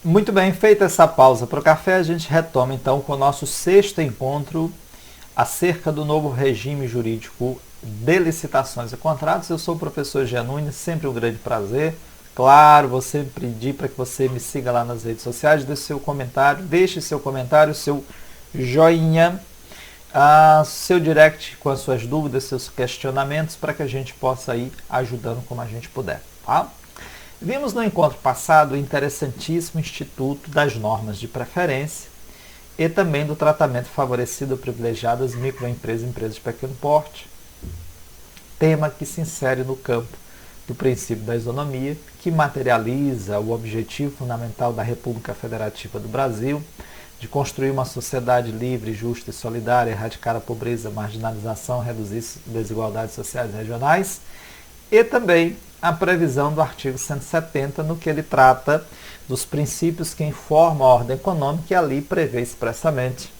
Muito bem, feita essa pausa para o café, a gente retoma então com o nosso sexto encontro acerca do novo regime jurídico de licitações e contratos. Eu sou o professor Jean Nunes, sempre um grande prazer. Claro, vou sempre pedir para que você me siga lá nas redes sociais, deixe seu comentário, seu joinha, seu direct com as suas dúvidas, seus questionamentos, para que a gente possa ir ajudando como a gente puder, tá? Vimos no encontro passado o interessantíssimo Instituto das Normas de Preferência e também do tratamento favorecido ou privilegiado às microempresas e empresas de pequeno porte, tema que se insere no campo do princípio da isonomia, que materializa o objetivo fundamental da República Federativa do Brasil de construir uma sociedade livre, justa e solidária, erradicar a pobreza, a marginalização, reduzir desigualdades sociais e regionais, e também a previsão do artigo 170, no que ele trata dos princípios que informam a ordem econômica, e ali prevê expressamente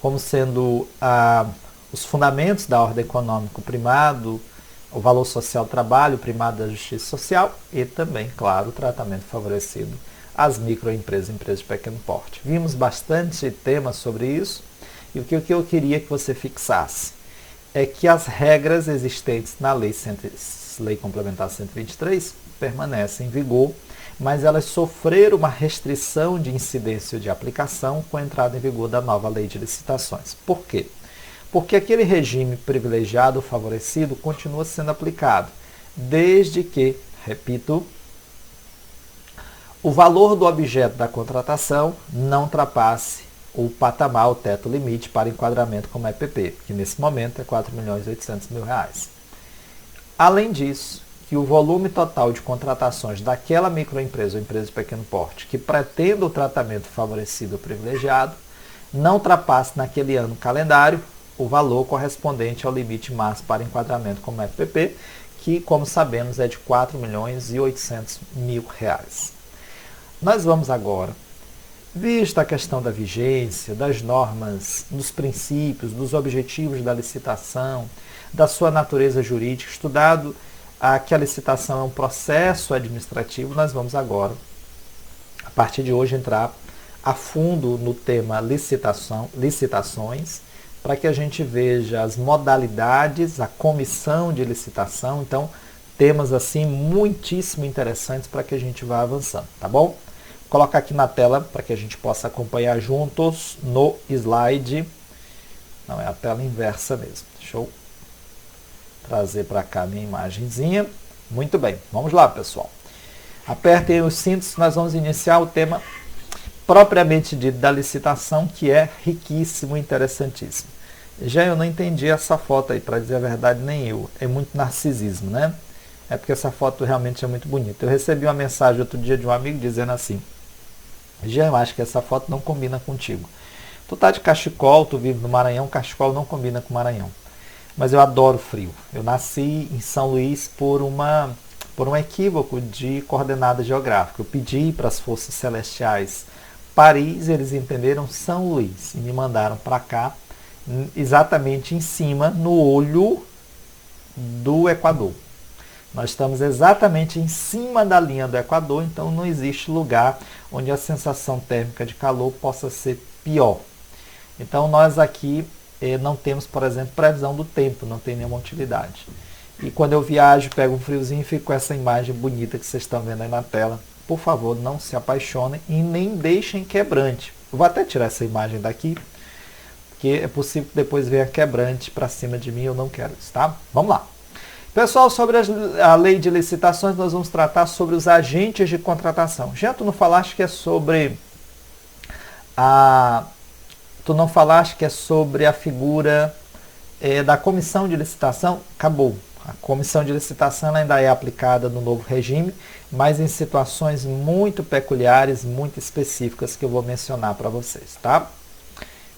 como sendo os fundamentos da ordem econômica, o primado, o valor social do trabalho, o primado da justiça social e também, claro, o tratamento favorecido às microempresas e empresas de pequeno porte. Vimos bastante temas sobre isso, e o que eu queria que você fixasse é que as regras existentes na Lei Complementar 123 permanecem em vigor, mas elas sofreram uma restrição de incidência ou de aplicação com a entrada em vigor da nova Lei de Licitações. Por quê? Porque aquele regime privilegiado ou favorecido continua sendo aplicado, desde que, repito, o valor do objeto da contratação não ultrapasse o patamar, o teto limite para enquadramento como EPP, que nesse momento é R$ 4.800.000. Além disso, que o volume total de contratações daquela microempresa ou empresa de pequeno porte que pretenda o tratamento favorecido ou privilegiado não ultrapasse naquele ano calendário o valor correspondente ao limite máximo para enquadramento como EPP, que, como sabemos, é de R$ 4.800.000. Nós vamos agora, vista a questão da vigência, das normas, dos princípios, dos objetivos da licitação, da sua natureza jurídica, estudado que a licitação é um processo administrativo, nós vamos agora, a partir de hoje, entrar a fundo no tema licitações, para que a gente veja as modalidades, a comissão de licitação. Então, temas assim muitíssimo interessantes para que a gente vá avançando, tá bom? Vou colocar aqui na tela para que a gente possa acompanhar juntos no slide. Não, é a tela inversa mesmo. Deixa eu trazer para cá a minha imagenzinha. Muito bem, vamos lá, pessoal. Apertem os cintos, nós vamos iniciar o tema propriamente dito da licitação, que é riquíssimo e interessantíssimo. Já eu não entendi essa foto aí, para dizer a verdade, nem eu. É muito narcisismo, né? É porque essa foto realmente é muito bonita. Eu recebi uma mensagem outro dia de um amigo dizendo assim: já eu acho que essa foto não combina contigo. Tu tá de cachecol, tu vive no Maranhão, cachecol não combina com o Maranhão. Mas eu adoro frio. Eu nasci em São Luís por um equívoco de coordenada geográfica. Eu pedi para as forças celestiais Paris, eles entenderam São Luís e me mandaram para cá, exatamente em cima, no olho do Equador. Nós estamos exatamente em cima da linha do Equador, então não existe lugar onde a sensação térmica de calor possa ser pior. Então nós aqui não temos, por exemplo, previsão do tempo, não tem nenhuma utilidade. E quando eu viajo, pego um friozinho e fico com essa imagem bonita que vocês estão vendo aí na tela. Por favor, não se apaixonem e nem deixem quebrante. Eu vou até tirar essa imagem daqui, porque é possível que depois venha quebrante para cima de mim, eu não quero isso, tá? Vamos lá. Pessoal, sobre a lei de licitações, nós vamos tratar sobre os agentes de contratação. Já tu não falaste que é sobre a figura da comissão de licitação? Acabou. A comissão de licitação ainda é aplicada no novo regime, mas em situações muito peculiares, muito específicas que eu vou mencionar para vocês, tá?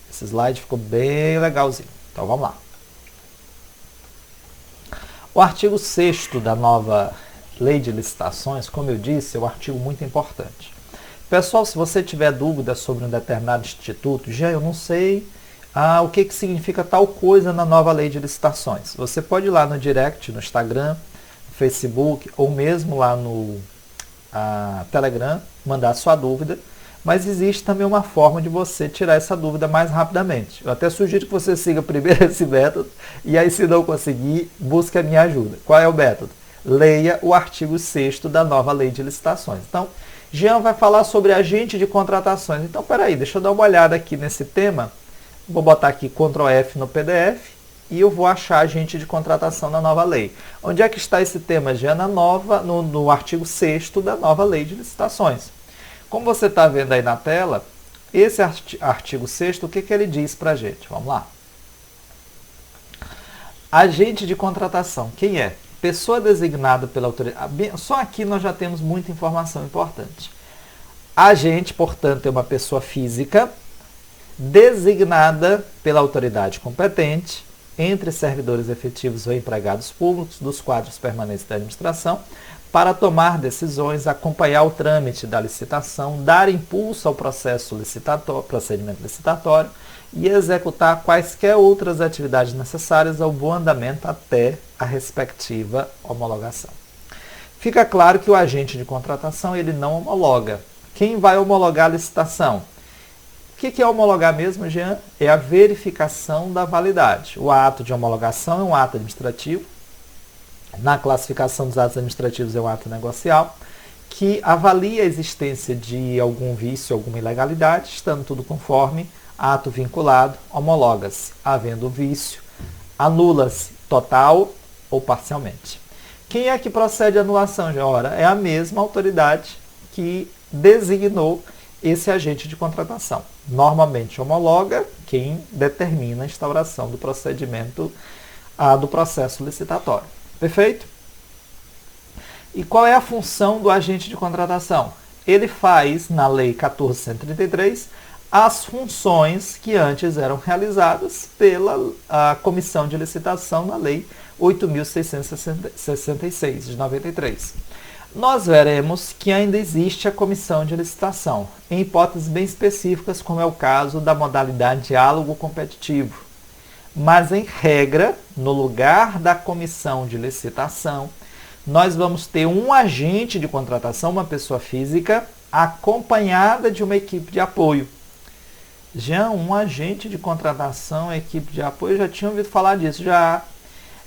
Esse slide ficou bem legalzinho. Então vamos lá. O artigo 6º da nova Lei de Licitações, como eu disse, é um artigo muito importante. Pessoal, se você tiver dúvida sobre um determinado instituto, já eu não sei o que significa tal coisa na nova Lei de Licitações. Você pode ir lá no direct, no Instagram, no Facebook, ou mesmo lá no Telegram, mandar sua dúvida, mas existe também uma forma de você tirar essa dúvida mais rapidamente. Eu até sugiro que você siga primeiro esse método e aí, se não conseguir, busque a minha ajuda. Qual é o método? Leia o artigo 6º da nova lei de licitações. Então, Jean vai falar sobre agente de contratações. Então, peraí, deixa eu dar uma olhada aqui nesse tema. Vou botar aqui Ctrl F no PDF e eu vou achar agente de contratação na nova lei. Onde é que está esse tema, Jean? No artigo 6º da nova lei de licitações. Como você está vendo aí na tela, esse artigo 6º, o que ele diz para a gente? Vamos lá. Agente de contratação, quem é? Pessoa designada pela autoridade. Só aqui nós já temos muita informação importante. Agente, portanto, é uma pessoa física designada pela autoridade competente, entre servidores efetivos ou empregados públicos dos quadros permanentes da administração, para tomar decisões, acompanhar o trâmite da licitação, dar impulso ao procedimento licitatório e executar quaisquer outras atividades necessárias ao bom andamento até a respectiva homologação. Fica claro que o agente de contratação ele não homologa. Quem vai homologar a licitação? O que é homologar mesmo, Jean? É a verificação da validade. O ato de homologação é um ato administrativo. Na classificação dos atos administrativos é um ato negocial, que avalia a existência de algum vício, alguma ilegalidade, estando tudo conforme, ato vinculado, homologa-se. Havendo vício, anula-se total ou parcialmente. Quem é que procede à anulação, Jean? Ora, é a mesma autoridade que designou esse agente de contratação. Normalmente homologa quem determina a instauração do procedimento do processo licitatório. Perfeito? E qual é a função do agente de contratação? Ele faz, na Lei 14.133, as funções que antes eram realizadas pela Comissão de Licitação na Lei 8.666, de 93. Nós veremos que ainda existe a Comissão de Licitação, em hipóteses bem específicas, como é o caso da modalidade diálogo competitivo. Mas, em regra, no lugar da comissão de licitação, nós vamos ter um agente de contratação, uma pessoa física, acompanhada de uma equipe de apoio. Já um agente de contratação, equipe de apoio, já tinha ouvido falar disso, já.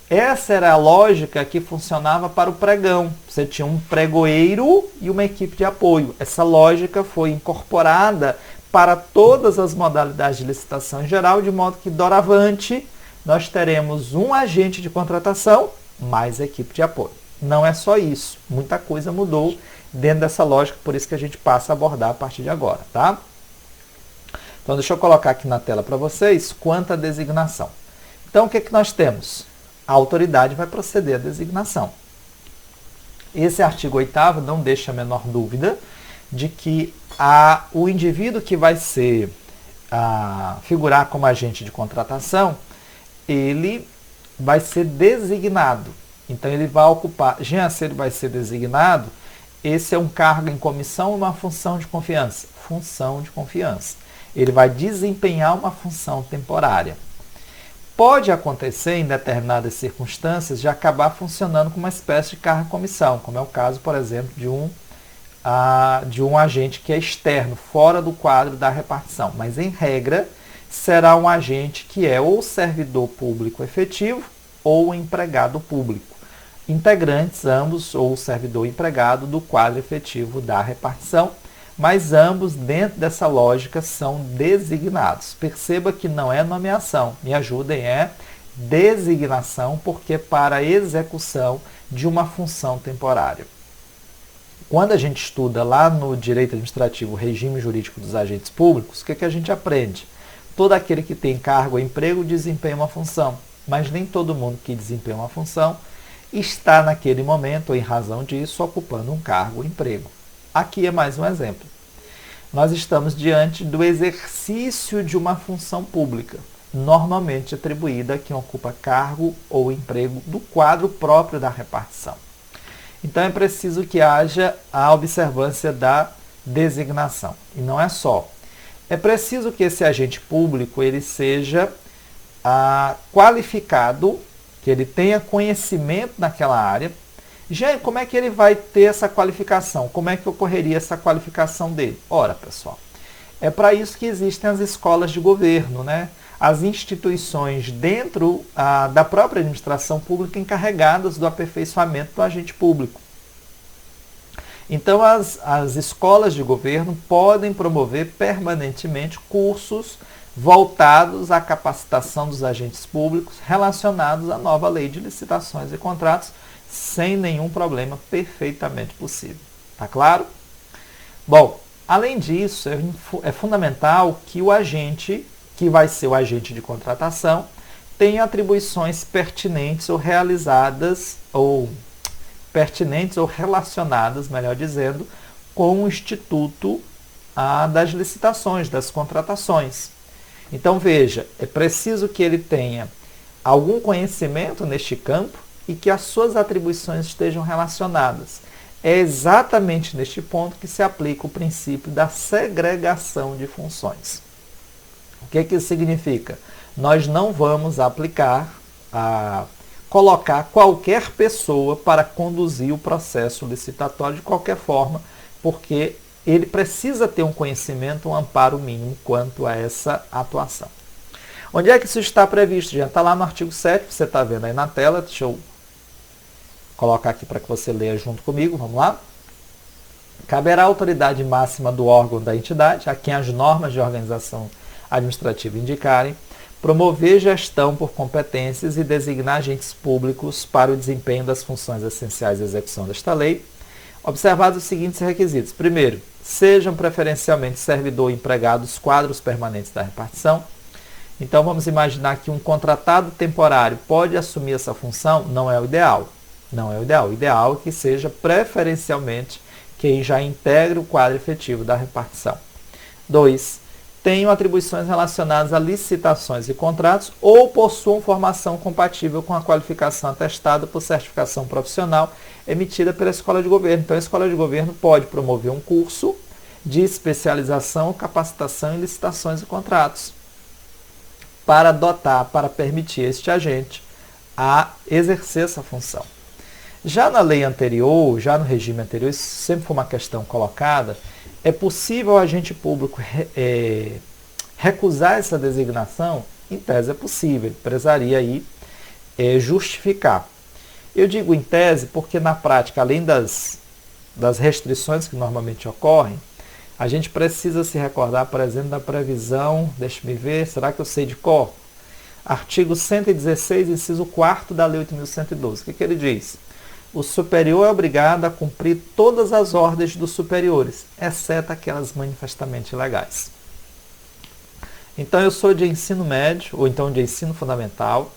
Essa era a lógica que funcionava para o pregão. Você tinha um pregoeiro e uma equipe de apoio. Essa lógica foi incorporada para todas as modalidades de licitação em geral, de modo que, doravante, nós teremos um agente de contratação mais equipe de apoio. Não é só isso, muita coisa mudou dentro dessa lógica, por isso que a gente passa a abordar a partir de agora, tá? Então, deixa eu colocar aqui na tela para vocês quanto à designação. Então, o que nós temos? A autoridade vai proceder à designação. Esse artigo 8º não deixa a menor dúvida de que o indivíduo que vai figurar como agente de contratação, ele vai ser designado. Então, ele vai ocupar, se ele vai ser designado, esse é um cargo em comissão ou uma função de confiança? Função de confiança. Ele vai desempenhar uma função temporária. Pode acontecer, em determinadas circunstâncias, de acabar funcionando como uma espécie de cargo-comissão, como é o caso, por exemplo, de um agente que é externo, fora do quadro da repartição. Mas, em regra, será um agente que é ou servidor público efetivo ou empregado público. Integrantes, ambos, ou servidor empregado, do quadro efetivo da repartição, mas ambos, dentro dessa lógica, são designados. Perceba que não é nomeação, me ajudem, é designação, porque para a execução de uma função temporária. Quando a gente estuda lá no Direito Administrativo o regime jurídico dos agentes públicos, o que a gente aprende? Todo aquele que tem cargo ou emprego desempenha uma função, mas nem todo mundo que desempenha uma função está naquele momento, ou em razão disso, ocupando um cargo ou emprego. Aqui é mais um exemplo. Nós estamos diante do exercício de uma função pública, normalmente atribuída a quem ocupa cargo ou emprego do quadro próprio da repartição. Então, é preciso que haja a observância da designação. E não é só. É preciso que esse agente público ele seja qualificado, que ele tenha conhecimento naquela área, Gente, como é que ele vai ter essa qualificação? Como é que ocorreria essa qualificação dele? Ora, pessoal, é para isso que existem as escolas de governo, né? As instituições dentro da própria administração pública encarregadas do aperfeiçoamento do agente público. Então, as escolas de governo podem promover permanentemente cursos voltados à capacitação dos agentes públicos relacionados à nova lei de licitações e contratos, sem nenhum problema, perfeitamente possível. Tá claro? Bom, além disso, é fundamental que o agente, que vai ser o agente de contratação, tenha atribuições pertinentes ou relacionadas, melhor dizendo, com o Instituto das Licitações, das Contratações. Então, veja, é preciso que ele tenha algum conhecimento neste campo e que as suas atribuições estejam relacionadas. É exatamente neste ponto que se aplica o princípio da segregação de funções. O que isso significa? Nós não vamos colocar qualquer pessoa para conduzir o processo licitatório de qualquer forma, porque ele precisa ter um conhecimento, um amparo mínimo quanto a essa atuação. Onde é que isso está previsto, gente? Está lá no artigo 7, você está vendo aí na tela, deixa eu colocar aqui para que você leia junto comigo, vamos lá. Caberá à autoridade máxima do órgão da entidade, a quem as normas de organização administrativa indicarem, promover gestão por competências e designar agentes públicos para o desempenho das funções essenciais da execução desta lei, observados os seguintes requisitos. Primeiro, sejam preferencialmente servidor e empregado os quadros permanentes da repartição. Então, vamos imaginar que um contratado temporário pode assumir essa função, não é o ideal. Não é o ideal. O ideal é que seja preferencialmente quem já integra o quadro efetivo da repartição. 2. Tenham atribuições relacionadas a licitações e contratos ou possuam formação compatível com a qualificação atestada por certificação profissional emitida pela Escola de Governo. Então, a Escola de Governo pode promover um curso de especialização, capacitação em licitações e contratos para permitir este agente a exercer essa função. Já na lei anterior, já no regime anterior, isso sempre foi uma questão colocada, é possível o agente público recusar essa designação? Em tese é possível, ele precisaria aí justificar. Eu digo em tese porque na prática, além das restrições que normalmente ocorrem, a gente precisa se recordar, por exemplo, da previsão, deixa-me ver, será que eu sei de cor? Artigo 116, inciso 4º da Lei 8.112. O que ele diz? O superior é obrigado a cumprir todas as ordens dos superiores, exceto aquelas manifestamente legais. Então, eu sou de ensino médio, ou então de ensino fundamental,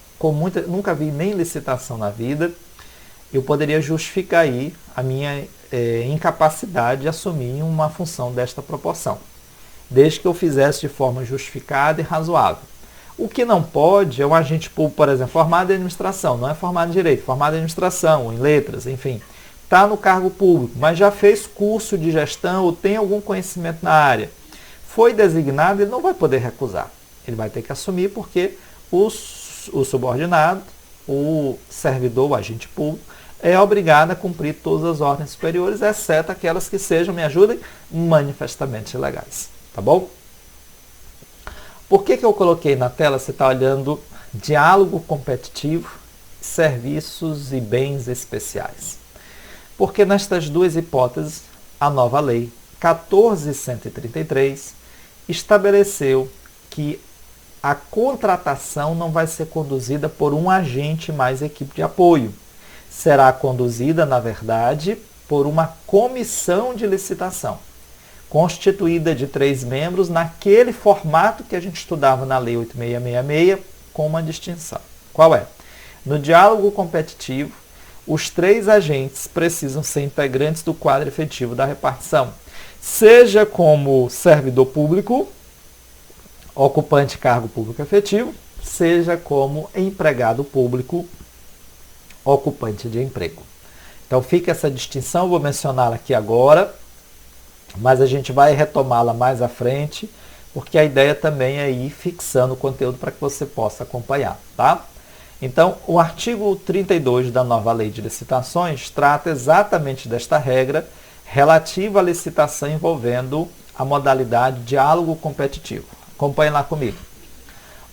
nunca vi nem licitação na vida, eu poderia justificar aí a minha incapacidade de assumir uma função desta proporção, desde que eu fizesse de forma justificada e razoável. O que não pode é um agente público, por exemplo, formado em administração, não é formado em direito, formado em administração, ou em letras, enfim, está no cargo público, mas já fez curso de gestão ou tem algum conhecimento na área. Foi designado, ele não vai poder recusar. Ele vai ter que assumir porque o subordinado, o servidor, o agente público, é obrigado a cumprir todas as ordens superiores, exceto aquelas que sejam, me ajudem, manifestamente ilegais. Tá bom? Por que eu coloquei na tela, você está olhando, diálogo competitivo, serviços e bens especiais? Porque nestas duas hipóteses, a nova lei 14.133 estabeleceu que a contratação não vai ser conduzida por um agente mais equipe de apoio. Será conduzida, na verdade, por uma comissão de licitação, constituída de 3 membros naquele formato que a gente estudava na Lei 8.666, com uma distinção. Qual é? No diálogo competitivo, os 3 agentes precisam ser integrantes do quadro efetivo da repartição, seja como servidor público, ocupante de cargo público efetivo, seja como empregado público, ocupante de emprego. Então fica essa distinção, vou mencioná-la aqui agora, mas a gente vai retomá-la mais à frente, porque a ideia também é ir fixando o conteúdo para que você possa acompanhar, tá? Então, o artigo 32 da nova Lei de Licitações trata exatamente desta regra relativa à licitação envolvendo a modalidade diálogo competitivo. Acompanhe lá comigo.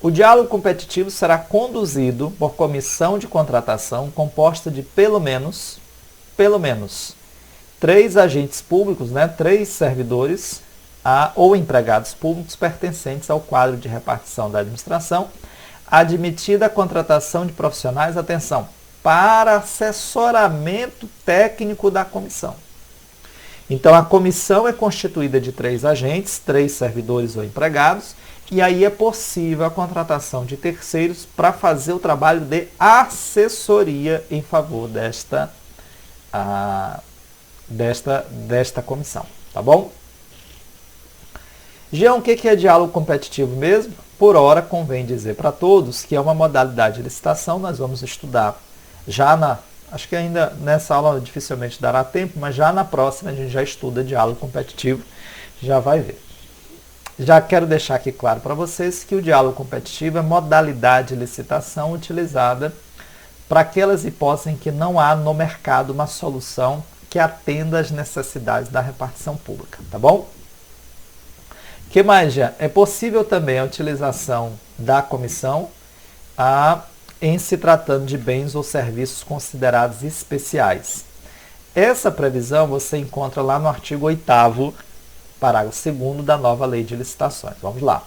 O diálogo competitivo será conduzido por comissão de contratação composta de pelo menos 3 agentes públicos, 3 servidores ou empregados públicos pertencentes ao quadro de repartição da administração, admitida a contratação de profissionais, atenção, para assessoramento técnico da comissão. Então, a comissão é constituída de 3 agentes, 3 servidores ou empregados, e aí é possível a contratação de terceiros para fazer o trabalho de assessoria em favor desta comissão, tá bom? Jean, o que é diálogo competitivo mesmo? Por hora, convém dizer para todos que é uma modalidade de licitação, nós vamos estudar já acho que ainda nessa aula dificilmente dará tempo, mas já na próxima a gente já estuda diálogo competitivo, já vai ver. Já quero deixar aqui claro para vocês que o diálogo competitivo é modalidade de licitação utilizada para aquelas hipóteses em que não há no mercado uma solução que atenda às necessidades da repartição pública, tá bom? O que mais, já? É possível também a utilização da comissão em se tratando de bens ou serviços considerados especiais. Essa previsão você encontra lá no artigo 8º, parágrafo 2º da nova Lei de Licitações. Vamos lá.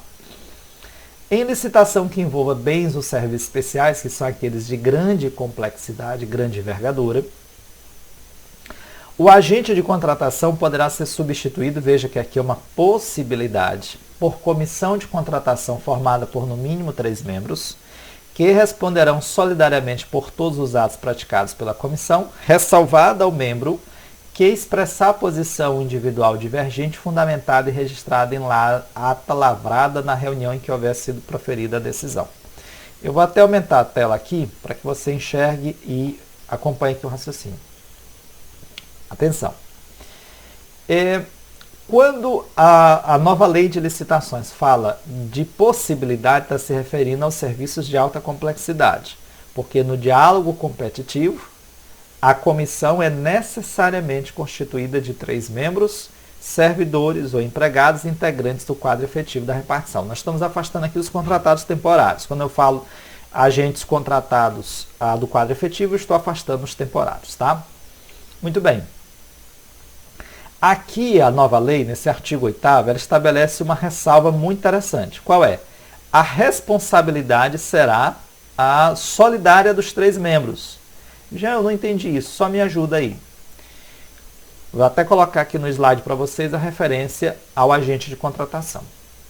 Em licitação que envolva bens ou serviços especiais, que são aqueles de grande complexidade, grande envergadura, o agente de contratação poderá ser substituído, veja que aqui é uma possibilidade, por comissão de contratação formada por no mínimo 3 membros, que responderão solidariamente por todos os atos praticados pela comissão, ressalvado ao membro que expressar posição individual divergente fundamentada e registrada em ata lavrada na reunião em que houver sido proferida a decisão. Eu vou até aumentar a tela aqui para que você enxergue e acompanhe aqui o raciocínio. Atenção. Quando a nova Lei de Licitações fala de possibilidade, está se referindo aos serviços de alta complexidade, porque no diálogo competitivo, a comissão é necessariamente constituída de 3 membros, servidores ou empregados integrantes do quadro efetivo da repartição. Nós estamos afastando aqui os contratados temporários. Quando eu falo agentes contratados do quadro efetivo, eu estou afastando os temporários, tá? Muito bem. Aqui a nova lei, nesse artigo 8º, ela estabelece uma ressalva muito interessante. Qual é? A responsabilidade será a solidária dos 3 membros. Já eu não entendi isso, só me ajuda aí. Vou até colocar aqui no slide para vocês a referência ao agente de contratação.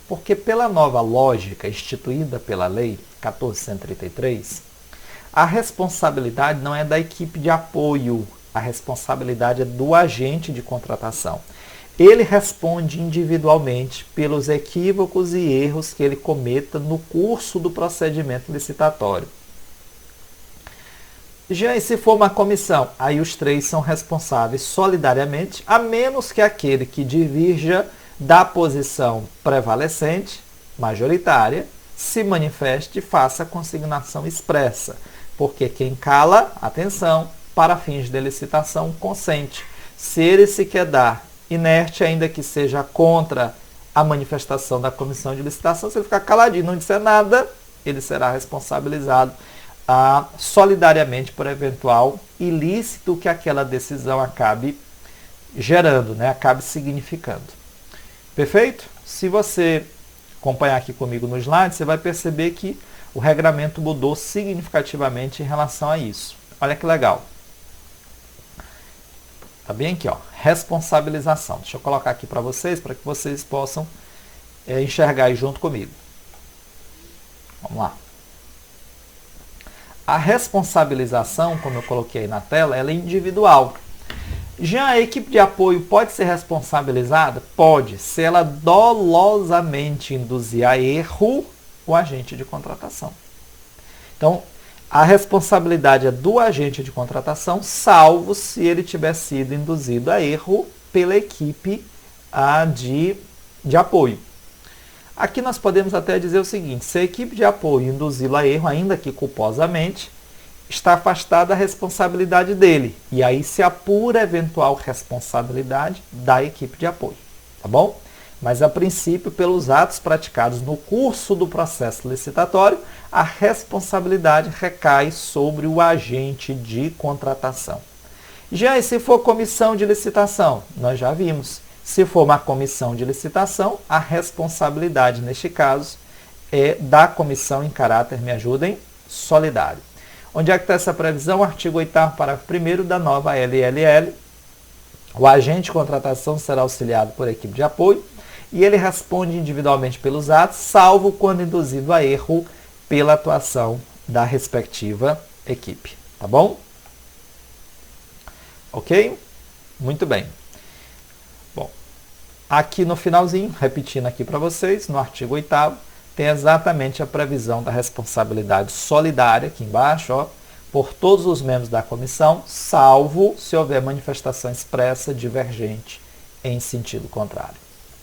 Porque pela nova lógica instituída pela Lei 14.133, a responsabilidade não é da equipe de apoio, a responsabilidade é do agente de contratação. Ele responde individualmente pelos equívocos e erros que ele cometa no curso do procedimento licitatório. Já e se for uma comissão, aí os 3 são responsáveis solidariamente, a menos que aquele que divirja da posição prevalecente, majoritária, se manifeste e faça a consignação expressa. Porque quem cala, atenção, para fins de licitação, consente. Se ele se quedar inerte, ainda que seja contra a manifestação da comissão de licitação, se ele ficar caladinho e não disser nada, ele será responsabilizado solidariamente por eventual ilícito que aquela decisão acabe gerando, acabe significando. Perfeito? Se você acompanhar aqui comigo no slide, você vai perceber que o regramento mudou significativamente em relação a isso. Olha que legal. Tá bem aqui, ó, responsabilização. Deixa eu colocar aqui para vocês que possam enxergar aí junto comigo. Vamos lá. A responsabilização, como eu coloquei aí na tela, ela é individual. Já a equipe de apoio pode ser responsabilizada? Pode, se ela dolosamente induzir a erro o agente de contratação. Então, a responsabilidade é do agente de contratação, salvo se ele tiver sido induzido a erro pela equipe de apoio. Aqui nós podemos até dizer o seguinte: se a equipe de apoio induzi-lo a erro, ainda que culposamente, está afastada a responsabilidade dele. E aí se apura eventual responsabilidade da equipe de apoio. Tá bom? Mas, a princípio, pelos atos praticados no curso do processo licitatório, a responsabilidade recai sobre o agente de contratação. Já e se for comissão de licitação? Nós já vimos. Se for uma comissão de licitação, a responsabilidade, neste caso, é da comissão em caráter, me ajudem, solidário. Onde é que está essa previsão? Artigo 8º, parágrafo 1º da nova LLL. O agente de contratação será auxiliado por equipe de apoio e ele responde individualmente pelos atos, salvo quando induzido a erro pela atuação da respectiva equipe. Tá bom? Ok? Muito bem. Bom, aqui no finalzinho, repetindo aqui para vocês, no artigo 8º, tem exatamente a previsão da responsabilidade solidária, aqui embaixo, ó, por todos os membros da comissão, salvo se houver manifestação expressa divergente em sentido contrário.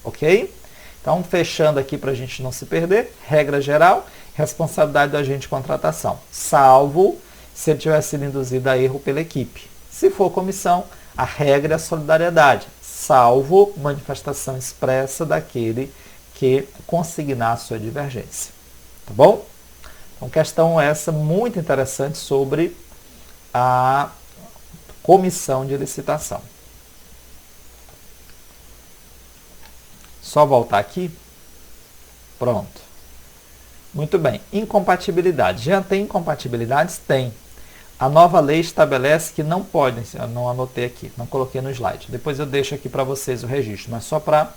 Ok? Então, fechando aqui para a gente não se perder, regra geral, responsabilidade do agente de contratação, salvo se ele tiver sido induzido a erro pela equipe. Se for comissão, a regra é a solidariedade, salvo manifestação expressa daquele que consignar a sua divergência. Tá bom? Então, questão essa muito interessante sobre a comissão de licitação. Só voltar aqui. Pronto. Muito bem. Incompatibilidade. Já tem incompatibilidades? Tem. A nova lei estabelece que não podem, eu não anotei aqui, não coloquei no slide. Depois eu deixo aqui para vocês o registro, mas só para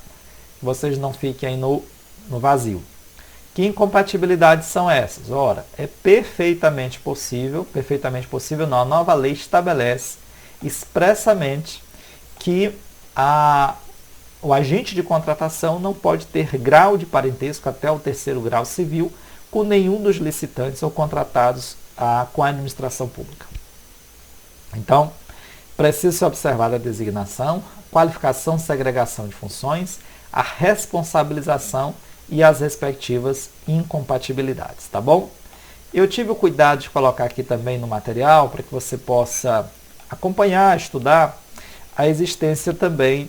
que vocês não fiquem aí no vazio. Que incompatibilidades são essas? Ora, é perfeitamente possível não, a nova lei estabelece expressamente que o agente de contratação não pode ter grau de parentesco até o 3º grau civil com nenhum dos licitantes ou contratados com a administração pública. Então, precisa ser observada a designação, qualificação, segregação de funções, a responsabilização e as respectivas incompatibilidades, tá bom? Eu tive o cuidado de colocar aqui também no material, para que você possa acompanhar, estudar, a existência também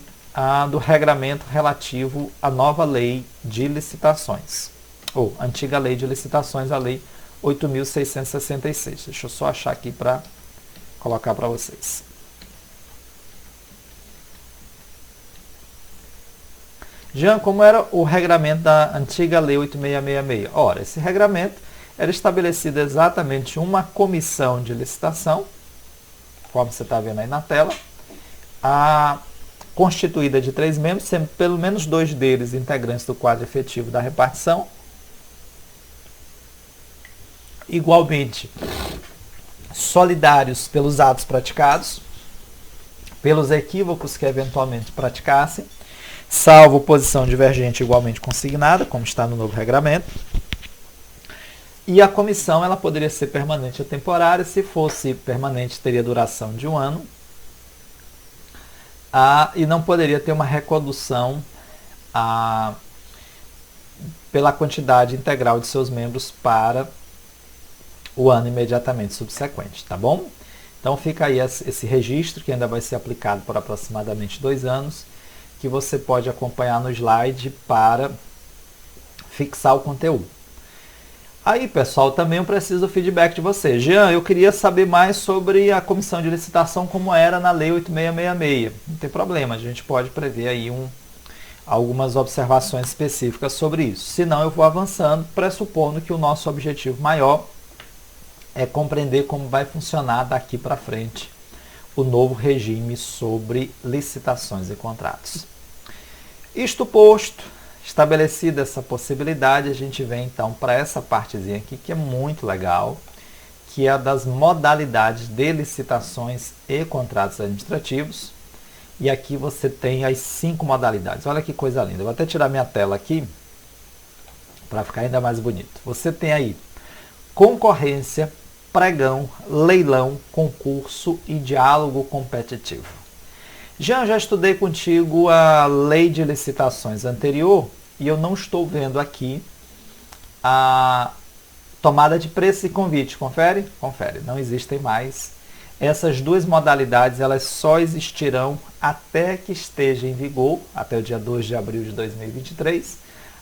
do regramento relativo à nova lei de licitações, ou antiga lei de licitações, a lei 8.666. Deixa eu só achar aqui para colocar para vocês. Jean, como era o regramento da antiga lei 8666? Ora, esse regramento era estabelecido exatamente uma comissão de licitação, como você está vendo aí na tela, constituída de 3 membros, sendo pelo menos 2 deles integrantes do quadro efetivo da repartição, igualmente solidários pelos atos praticados, pelos equívocos que eventualmente praticassem, salvo posição divergente igualmente consignada, como está no novo regramento. E a comissão ela poderia ser permanente ou temporária. Se fosse permanente, teria duração de 1 ano. E não poderia ter uma recondução pela quantidade integral de seus membros para o ano imediatamente subsequente, tá bom? Então fica aí esse registro, que ainda vai ser aplicado por aproximadamente 2 anos, que você pode acompanhar no slide para fixar o conteúdo. Aí, pessoal, também eu preciso do feedback de vocês. Jean, eu queria saber mais sobre a comissão de licitação como era na lei 8666. Não tem problema, a gente pode prever aí algumas observações específicas sobre isso. Senão eu vou avançando, pressupondo que o nosso objetivo maior é compreender como vai funcionar daqui para frente o novo regime sobre licitações e contratos. Isto posto, estabelecida essa possibilidade, a gente vem então para essa partezinha aqui que é muito legal, que é a das modalidades de licitações e contratos administrativos. E aqui você tem as 5 modalidades. Olha que coisa linda. Eu vou até tirar minha tela aqui para ficar ainda mais bonito. Você tem aí concorrência, pregão, leilão, concurso e diálogo competitivo. Já estudei contigo a lei de licitações anterior e eu não estou vendo aqui a tomada de preço e convite. Confere? Confere. Não existem mais. Essas duas modalidades, elas só existirão até que esteja em vigor, até o dia 2 de abril de 2023,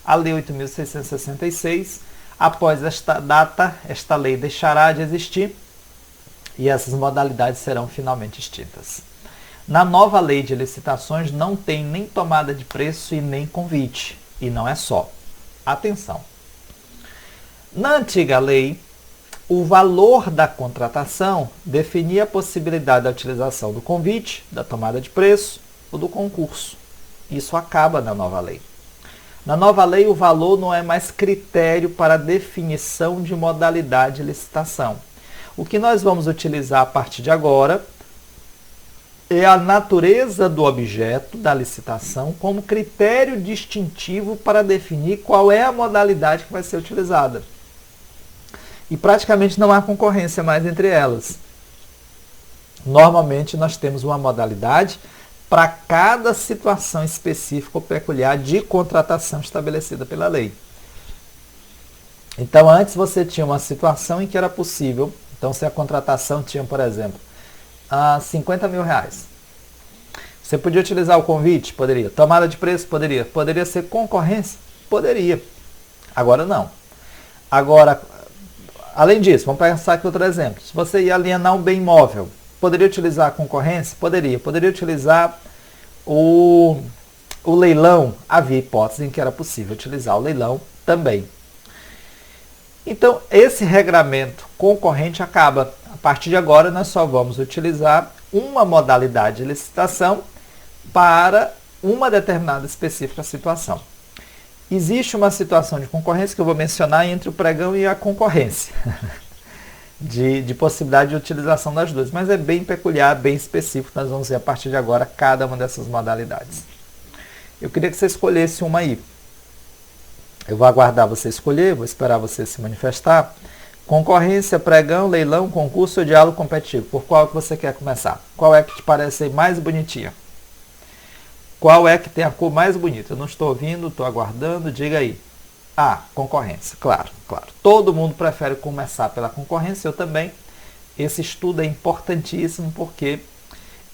a Lei 8.666. Após esta data, esta lei deixará de existir e essas modalidades serão finalmente extintas. Na nova lei de licitações não tem nem tomada de preço e nem convite. E não é só. Atenção! Na antiga lei, o valor da contratação definia a possibilidade da utilização do convite, da tomada de preço ou do concurso. Isso acaba na nova lei. Na nova lei, o valor não é mais critério para definição de modalidade de licitação. O que nós vamos utilizar a partir de agora é a natureza do objeto da licitação como critério distintivo para definir qual é a modalidade que vai ser utilizada. E praticamente não há concorrência mais entre elas. Normalmente nós temos uma modalidade para cada situação específica ou peculiar de contratação estabelecida pela lei. Então antes você tinha uma situação em que era possível, então se a contratação tinha, por exemplo, R$50 mil. Você podia utilizar o convite? Poderia. Tomada de preço? Poderia. Poderia ser concorrência? Poderia. Agora não. Agora, além disso, vamos pensar aqui outro exemplo. Se você ia alienar um bem imóvel, poderia utilizar a concorrência? Poderia. Poderia utilizar o leilão? Havia hipótese em que era possível utilizar o leilão também. Então, esse regramento concorrente acaba. A partir de agora, nós só vamos utilizar uma modalidade de licitação para uma determinada específica situação. Existe uma situação de concorrência que eu vou mencionar entre o pregão e a concorrência, de possibilidade de utilização das duas, mas é bem peculiar, bem específico, nós vamos ver a partir de agora cada uma dessas modalidades. Eu queria que você escolhesse uma aí. Eu vou aguardar você escolher, vou esperar você se manifestar. Concorrência, pregão, leilão, concurso ou diálogo competitivo. Por qual que você quer começar? Qual é que te parece mais bonitinha? Qual é que tem a cor mais bonita? Eu não estou ouvindo, estou aguardando, diga aí. Concorrência, claro, claro. Todo mundo prefere começar pela concorrência, eu também. Esse estudo é importantíssimo porque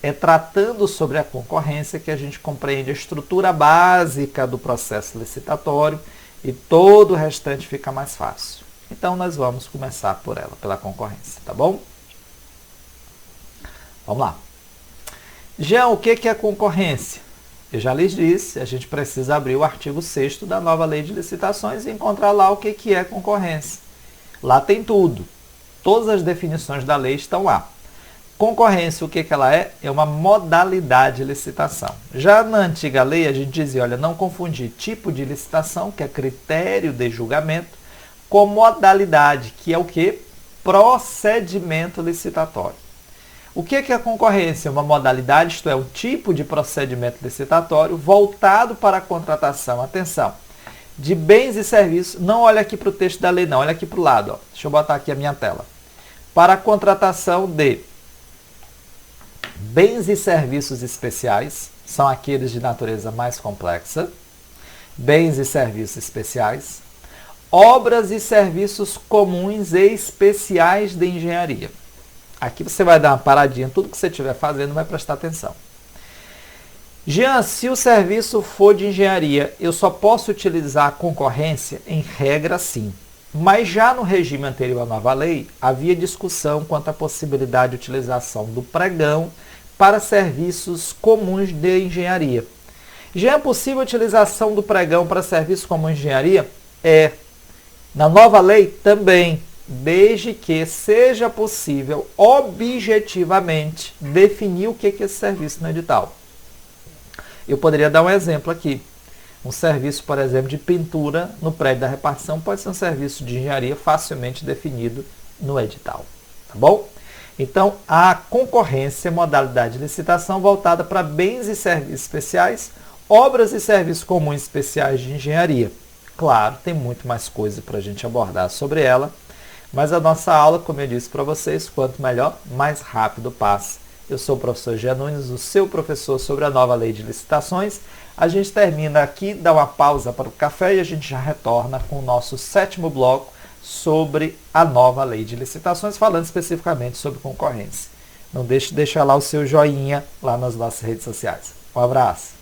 é tratando sobre a concorrência que a gente compreende a estrutura básica do processo licitatório e todo o restante fica mais fácil. Então, nós vamos começar por ela, pela concorrência, tá bom? Vamos lá. Jean, o que é concorrência? Eu já lhes disse, a gente precisa abrir o artigo 6º da nova lei de licitações e encontrar lá o que é concorrência. Lá tem tudo. Todas as definições da lei estão lá. Concorrência, o que ela é? É uma modalidade de licitação. Já na antiga lei, a gente dizia, olha, não confundir tipo de licitação, que é critério de julgamento, com modalidade, que é o quê? Procedimento licitatório. O que é a concorrência? Uma modalidade, isto é, um tipo de procedimento licitatório voltado para a contratação, atenção, de bens e serviços. Não olha aqui para o texto da lei, não, olha aqui para o lado. Ó. Deixa eu botar aqui a minha tela. Para a contratação de bens e serviços especiais, são aqueles de natureza mais complexa, bens e serviços especiais, obras e serviços comuns e especiais de engenharia. Aqui você vai dar uma paradinha, tudo que você estiver fazendo vai prestar atenção. Jean, se o serviço for de engenharia, eu só posso utilizar a concorrência? Em regra, sim. Mas já no regime anterior à nova lei, havia discussão quanto à possibilidade de utilização do pregão para serviços comuns de engenharia. Já é possível a utilização do pregão para serviços comuns de engenharia? É. Na nova lei, também. Desde que seja possível objetivamente definir o que é esse serviço no edital. Eu poderia dar um exemplo aqui. Um serviço, por exemplo, de pintura no prédio da repartição pode ser um serviço de engenharia facilmente definido no edital. Tá bom? Então, a concorrência é modalidade de licitação voltada para bens e serviços especiais, obras e serviços comuns especiais de engenharia. Claro, tem muito mais coisa para a gente abordar sobre ela. Mas a nossa aula, como eu disse para vocês, quanto melhor, mais rápido passa. Eu sou o professor Jean Nunes, o seu professor sobre a nova lei de licitações. A gente termina aqui, dá uma pausa para o café e a gente já retorna com o nosso 7º bloco sobre a nova lei de licitações, falando especificamente sobre concorrência. Não deixe de deixar lá o seu joinha lá nas nossas redes sociais. Um abraço!